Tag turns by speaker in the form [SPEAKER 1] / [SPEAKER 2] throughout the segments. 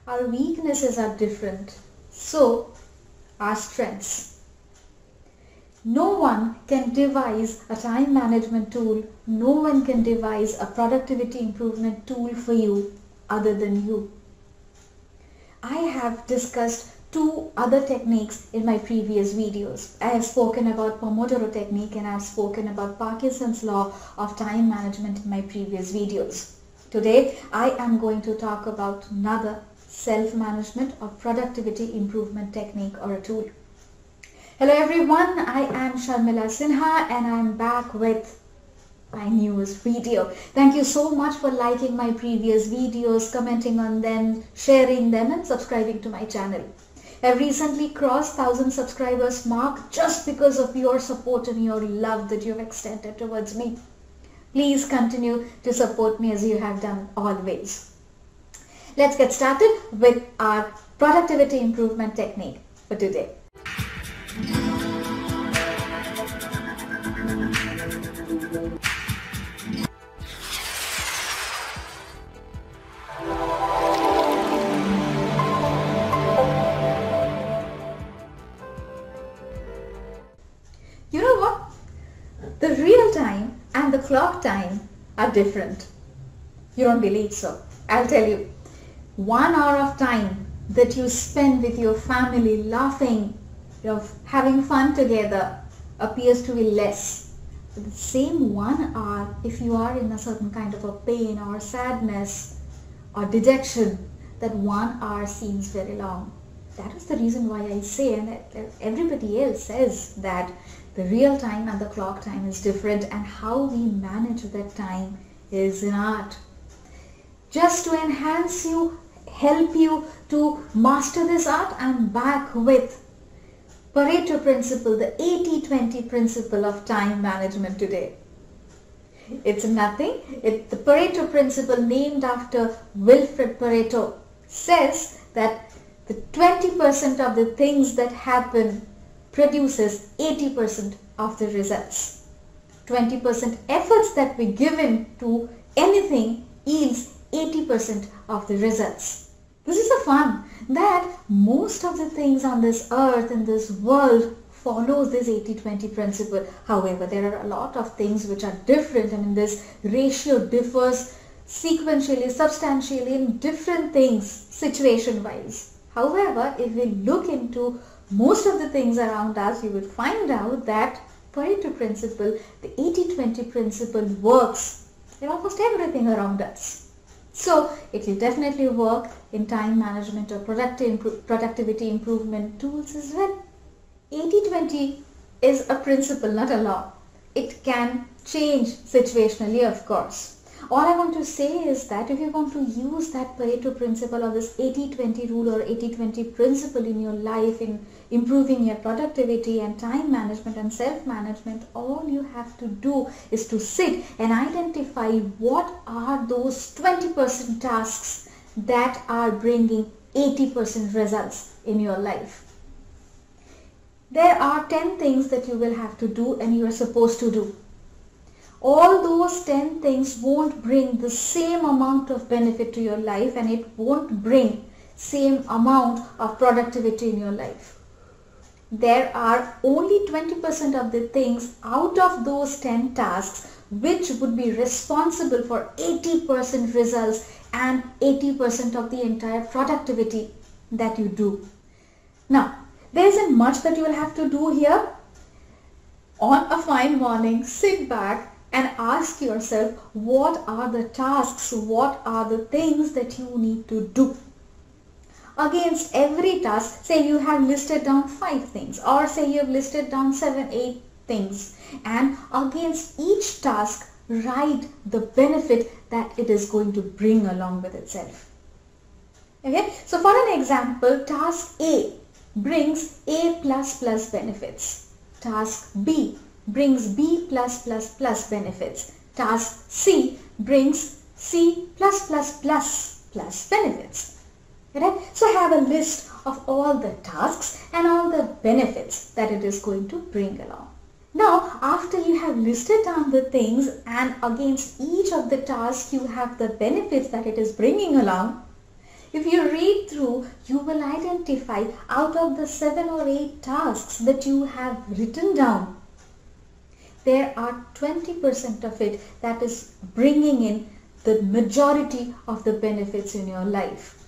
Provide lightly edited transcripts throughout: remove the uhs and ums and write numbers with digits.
[SPEAKER 1] Our weaknesses are different. So, our strengths. No one can devise a time management tool. No one can devise a productivity improvement tool for you other than you. I have discussed 2 other techniques in my previous videos. I have spoken about Pomodoro technique and I have spoken about Parkinson's law of time management in my previous videos. Today I am going to talk about another self-management or productivity improvement technique or a tool. Hello everyone, I am Sharmila Sinha and I am back with my newest video. Thank you so much for liking my previous videos, commenting on them, sharing them and subscribing to my channel. I've recently crossed 1,000 subscribers mark just because of your support and your love that you've extended towards me. Please continue to support me as you have done always. Let's get started with our productivity improvement technique for today. You know what? The real time and the clock time are different. You don't believe so? I'll tell you. 1 hour of time that you spend with your family laughing, having fun together appears to be less. But the same 1 hour, if you are in a certain kind of a pain or sadness or dejection, that 1 hour seems very long. That is the reason why I say, and everybody else says, that the real time and the clock time is different and how we manage that time is an art. Just to enhance you, help you to master this art, I'm back with Pareto Principle, the 80-20 principle of time management today. It's nothing. The Pareto Principle, named after Wilfred Pareto, says that the 20% of the things that happen produces 80% of the results. 20% efforts that we give into anything yields 80% of the results. This is the fun that most of the things on this earth, in this world, follows this 80-20 principle. However, there are a lot of things which are different. I mean, this ratio differs sequentially, substantially in different things, situation-wise. However, if we look into most of the things around us, you will find out that Pareto Principle, the 80-20 principle, works in almost everything around us. So it will definitely work in time management or productivity improvement tools as well. 80-20 is a principle, not a law. It can change situationally, of course. All I want to say is that if you want to use that Pareto Principle or this 80-20 rule or 80-20 principle in your life, in improving your productivity and time management and self-management, all you have to do is to sit and identify what are those 20% tasks that are bringing 80% results in your life. There are 10 things that you will have to do and you are supposed to do. All those 10 things won't bring the same amount of benefit to your life and it won't bring same amount of productivity in your life. There are only 20% of the things out of those 10 tasks which would be responsible for 80% results and 80% of the entire productivity that you do. Now, there isn't much that you will have to do here. On a fine morning, sit back and ask yourself, what are the tasks, what are the things that you need to do? Against every task, say you have listed down 5 things, or say you have listed down 7, 8 things, and against each task, write the benefit that it is going to bring along with itself. Okay, so for an example, task A brings A++ benefits. Task B brings B++ benefits. Task C brings C+++ benefits. Right? So have a list of all the tasks and all the benefits that it is going to bring along. Now, after you have listed down the things and against each of the tasks you have the benefits that it is bringing along, if you read read through, you will identify out of the 7 or 8 tasks that you have written down, there are 20% of it that is bringing in the majority of the benefits in your life.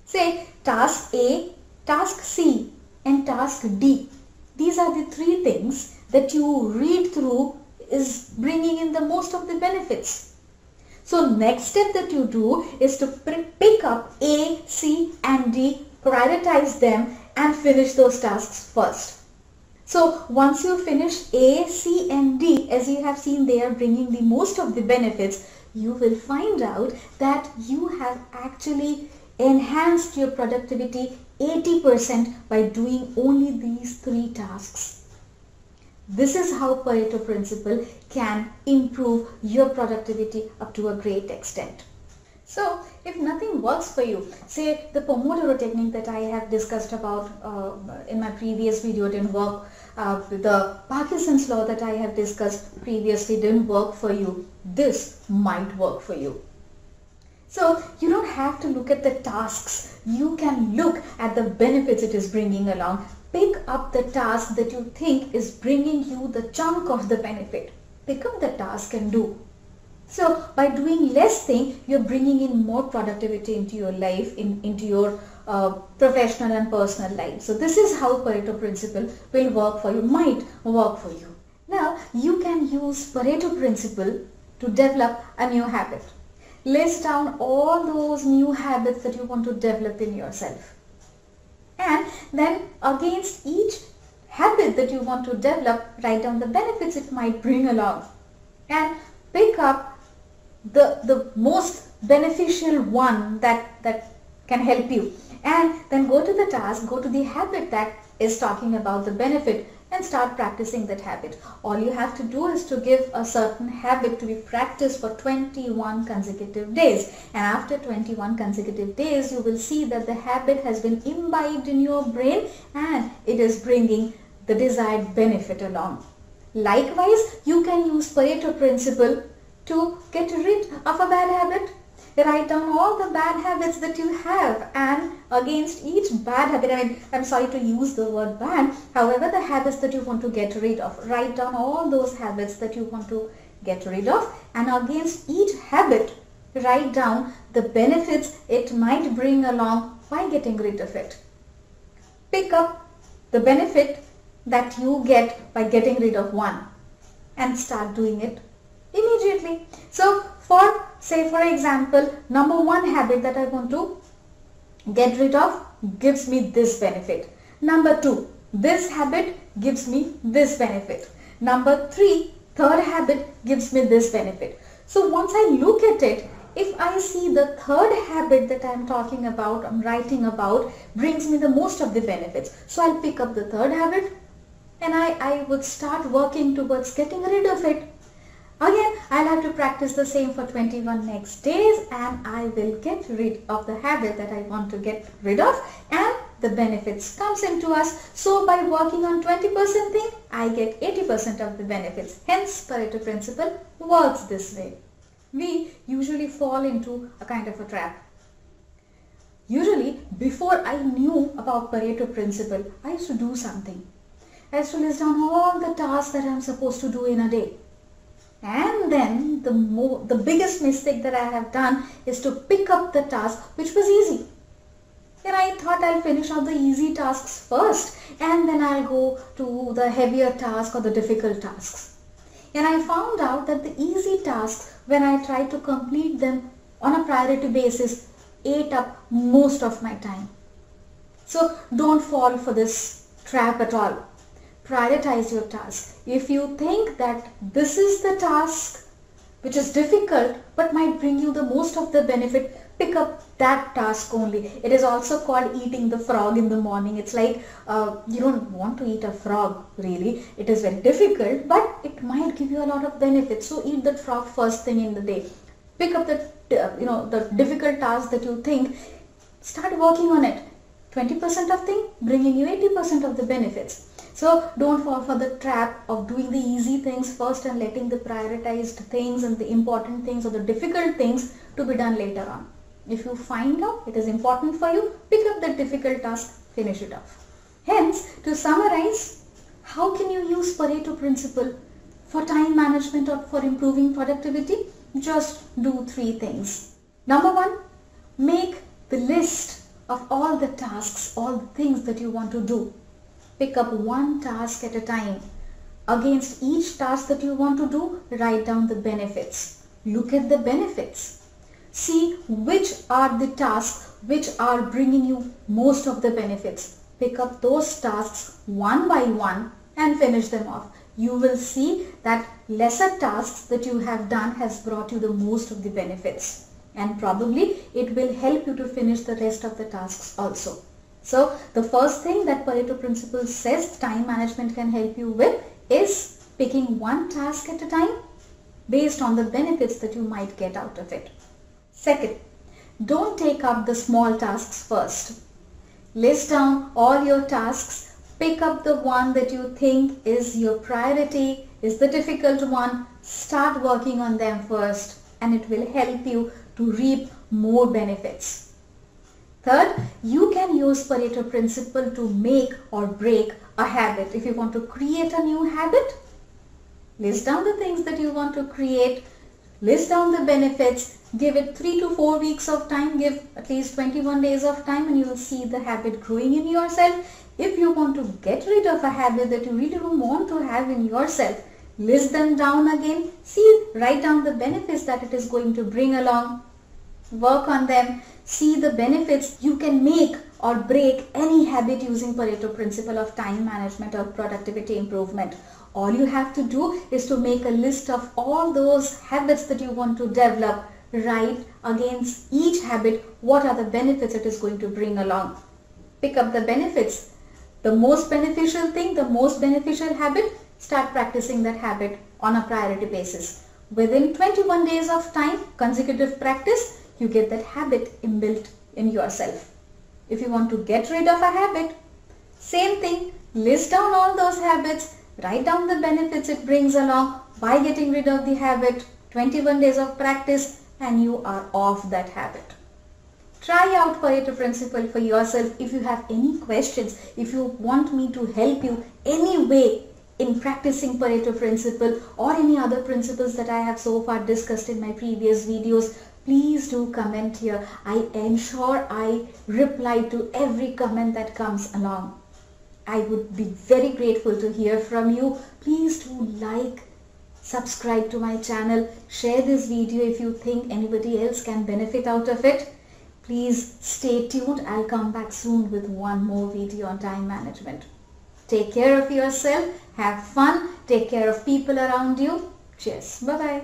[SPEAKER 1] Say task A, task C and task D. These are the 3 things that you read through is bringing in the most of the benefits. So next step that you do is to pick up A, C and D, prioritize them and finish those tasks first. So once you finish A, C and D, as you have seen they are bringing the most of the benefits, you will find out that you have actually enhanced your productivity 80% by doing only these 3 tasks. This is how Pareto Principle can improve your productivity up to a great extent. So if nothing works for you, say the Pomodoro technique that I have discussed about in my previous video didn't work, the Parkinson's law that I have discussed previously didn't work for you, this might work for you. So you don't have to look at the tasks, you can look at the benefits it is bringing along. Pick up the task that you think is bringing you the chunk of the benefit. Pick up the task and do. So by doing less thing, you're bringing in more productivity into your life, into your professional and personal life. So this is how Pareto Principle will work for you, might work for you. Now you can use Pareto Principle to develop a new habit. List down all those new habits that you want to develop in yourself. And then against each habit that you want to develop, write down the benefits it might bring along. And pick up the most beneficial one that can help you. And then go to the task, go to the habit that is talking about the benefit and start practicing that habit. All you have to do is to give a certain habit to be practiced for 21 consecutive days. And after 21 consecutive days, you will see that the habit has been imbibed in your brain and it is bringing the desired benefit along. Likewise, you can use Pareto Principle to get rid of a bad habit. Write down all the bad habits that you have, and against each bad habit, I'm sorry to use the word bad, however the habits that you want to get rid of, write down all those habits that you want to get rid of, and against each habit write down the benefits it might bring along by getting rid of it. Pick up the benefit that you get by getting rid of one and start doing it immediately. So for example, number 1 habit that I want to get rid of gives me this benefit. Number 2, this habit gives me this benefit. Number 3, third habit gives me this benefit. So once I look at it, if I see the third habit that I'm talking about, I'm writing about, brings me the most of the benefits. So I'll pick up the third habit and I would start working towards getting rid of it. Again, I'll have to practice the same for 21 next days and I will get rid of the habit that I want to get rid of and the benefits comes into us. So by working on 20% thing, I get 80% of the benefits. Hence, Pareto Principle works this way. We usually fall into a kind of a trap. Usually, before I knew about Pareto Principle, I used to do something. I used to list down all the tasks that I'm supposed to do in a day. And then the biggest mistake that I have done is to pick up the task which was easy. And I thought I'll finish out the easy tasks first and then I'll go to the heavier task or the difficult tasks. And I found out that the easy tasks, when I tried to complete them on a priority basis, ate up most of my time. So don't fall for this trap at all. Prioritize your task. If you think that this is the task which is difficult but might bring you the most of the benefit, pick up that task only. It is also called eating the frog in the morning. It's like you don't want to eat a frog really. It is very difficult but it might give you a lot of benefits. So eat that frog first thing in the day. Pick up the difficult task that you think. Start working on it. 20% of thing bringing you 80% of the benefits. So don't fall for the trap of doing the easy things first and letting the prioritized things and the important things or the difficult things to be done later on. If you find out it is important for you, pick up the difficult task, finish it off. Hence, to summarize, how can you use Pareto Principle for time management or for improving productivity? Just do 3 things. Number 1, make the list of all the tasks, all the things that you want to do. Pick up one task at a time. Against each task that you want to do, write down the benefits. Look at the benefits. See which are the tasks which are bringing you most of the benefits. Pick up those tasks one by one and finish them off. You will see that lesser tasks that you have done has brought you the most of the benefits, and probably it will help you to finish the rest of the tasks also. So the first thing that Pareto Principle says time management can help you with is picking one task at a time based on the benefits that you might get out of it. Second, don't take up the small tasks first. List down all your tasks. Pick up the one that you think is your priority, is the difficult one. Start working on them first, and it will help you to reap more benefits. Third, you can use Pareto Principle to make or break a habit. If you want to create a new habit, list down the things that you want to create, list down the benefits, give it 3 to 4 weeks of time, give at least 21 days of time, and you will see the habit growing in yourself. If you want to get rid of a habit that you really don't want to have in yourself, list them down again, write down the benefits that it is going to bring along, work on them, see the benefits. You can make or break any habit using Pareto Principle of time management or productivity improvement. All you have to do is to make a list of all those habits that you want to develop. Write against each habit what are the benefits it is going to bring along. Pick up the benefits. The most beneficial thing, the most beneficial habit, start practicing that habit on a priority basis. Within 21 days of time, consecutive practice, you get that habit inbuilt in yourself. If you want to get rid of a habit, same thing, list down all those habits, write down the benefits it brings along by getting rid of the habit, 21 days of practice, and you are off that habit. Try out Pareto Principle for yourself. If you have any questions, if you want me to help you any way in practicing Pareto Principle or any other principles that I have so far discussed in my previous videos, please do comment here. I ensure I reply to every comment that comes along. I would be very grateful to hear from you. Please do like, subscribe to my channel, share this video if you think anybody else can benefit out of it. Please stay tuned. I'll come back soon with one more video on time management. Take care of yourself, have fun, take care of people around you. Cheers. Bye-bye.